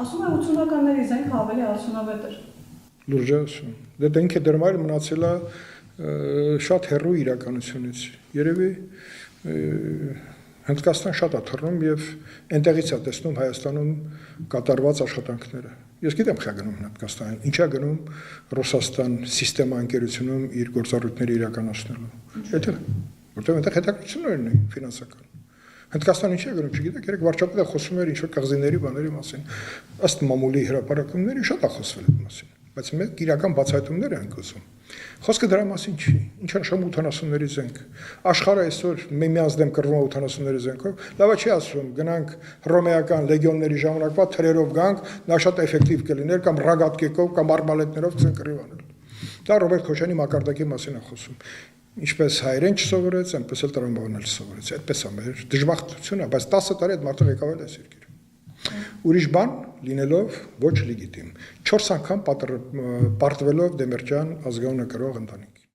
Ասում է 80-ականների զենքը ավելի արդյունավետ էր։ Լուրջ ասում։ Դե ինքը դրմայր մնացել է շատ հեռու իրականությունից։ Երևի Հնդկաստան շատ է թռնում եւ այնտեղից է տեսնում Հայաստանում կատարված աշխատանքները։ Ես գիտեմ քա գնում Հնդկաստան, ինչա գնում Ռուսաստան սիստեմա ընկերությունում իր գործառույթները իրականացնելու։ Եթե որտեղ այնտեղ հետաքրքրություններ ունի ֆինանսական։ Հնդկաստան ինչա գնում, չգիտեք, երեք վարչապետը խոսում էր ինչ-որ կղզիների բաների մասին։ Ըստ մամուլի հրապարակումների շատ է խոսվել այդ մասին, բայց մենք իրական բացահայտումներ ենք ուզում։ Խոսքը դրա մասին չի։ Ինչ նշում 80-ների զենք։ Աշխարհը այսօր միմյանց դեմ կռվում 80-ների զենքով, լավա չի ասում, գնանք հռոմեական լեգիոնների ժամանակվա թրերով գանք, նա շատ էֆեկտիվ կլիներ կամ ռագատկեկով կամ արմալետներով ցեն կռիվ անել։ Դա Ռոբերտ Քոչյանի մակարդակի մասին է խոսում։ Ինչպես հայերեն չսովորեց, այնպես էլ տրամաբանել չսովորեց։ Այդպես է մեր դժբախտությունը, բայց 10 տարի այդ մարդը եկավ էլ այս երկիր։ Ուրիշ բան լինելով ոչ լեգիտիմ։ 4 անգամ պարտվելով Դեմիրճյան ազգանունը կրող ընտանիք։